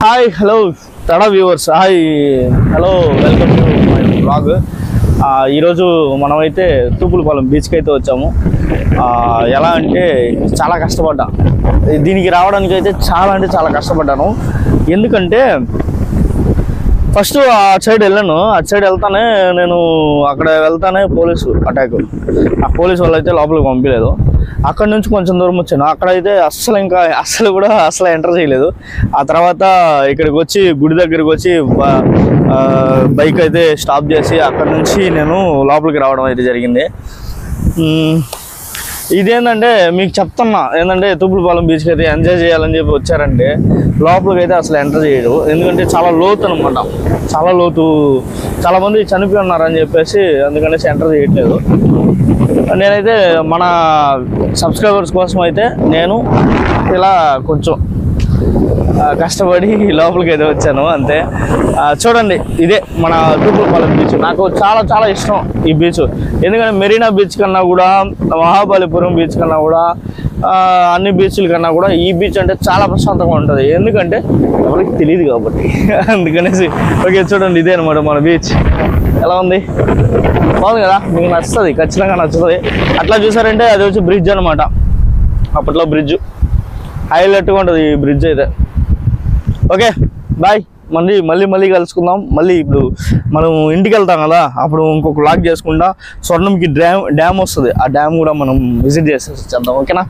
Hi hello తడా viewers, hi hello, welcome to my blog. ఈరోజు మనమైతే తూపులపాలెం బీచ్కి అయితే వచ్చాము. ఎలా అంటే చాలా కష్టపడ్డా దీనికి రావడానికి అయితే, చాలా కష్టపడ్డాను. ఎందుకంటే ఫస్ట్ ఆ సైడ్ వెళ్ళాను. అటు సైడ్ వెళ్తానే నేను అక్కడ వెళ్తానే పోలీసు అటాక్, ఆ పోలీసు వాళ్ళు అయితే లోపలికి పంపించలేదు. అక్కడ నుంచి కొంచెం దూరం వచ్చాను. అక్కడైతే అస్సలు ఎంటర్ చేయలేదు. ఆ తర్వాత ఇక్కడికి వచ్చి గుడి దగ్గరికి వచ్చి బైక్ అయితే స్టాప్ చేసి అక్కడ నుంచి నేను లోపలికి రావడం అయితే జరిగింది. ఇదేంటంటే మీకు చెప్తున్నా, ఏంటంటే తూపులపాలెం బీచ్కి అయితే ఎంజాయ్ చేయాలని చెప్పి వచ్చారంటే లోపలికి అయితే అసలు ఎంటర్ చేయడు. ఎందుకంటే చాలా లోతు అనమాట, చాలా లోతు, చాలామంది చనిపోయి ఉన్నారని చెప్పేసి అందుకనేసి ఎంటర్ చేయట్లేదు. నేనైతే మన సబ్స్క్రైబర్స్ కోసం అయితే నేను ఇలా కొంచెం కష్టపడి లోపలికి అయితే వచ్చాను అంతే. చూడండి, ఇదే మన తూపులపాలెం బీచ్. నాకు చాలా ఇష్టం ఈ బీచ్. ఎందుకంటే మెరీనా బీచ్ కన్నా కూడా, మహాబలిపురం బీచ్ కన్నా కూడా, అన్ని బీచ్ల కన్నా కూడా ఈ బీచ్ అంటే చాలా ప్రశాంతంగా ఉంటుంది. ఎందుకంటే ఎవరికి తెలియదు కాబట్టి అందుకనేసి. ఓకే, చూడండి, ఇదే అనమాట మన బీచ్. ఎలా ఉంది? బాగుంది కదా? మీకు నచ్చుతుంది, ఖచ్చితంగా నచ్చుతుంది. అట్లా చూసారంటే అది వచ్చి బ్రిడ్జ్ అనమాట. అప్పట్లో బ్రిడ్జ్ హైలైట్గా ఉంటుంది ఈ బ్రిడ్జ్ అయితే. Okay, bye. మళ్ళీ కలుసుకుందాం. మళ్ళీ ఇప్పుడు మనం ఇంటికి వెళ్తాం కదా, అప్పుడు ఇంకొక వ్లాగ్ చేసుకుంటా స్వర్ణంకి డ్యామ్ వస్తుంది. ఆ డ్యామ్ కూడా మనం విజిట్ చేసేసి వచ్చేద్దాం. ఓకేనా?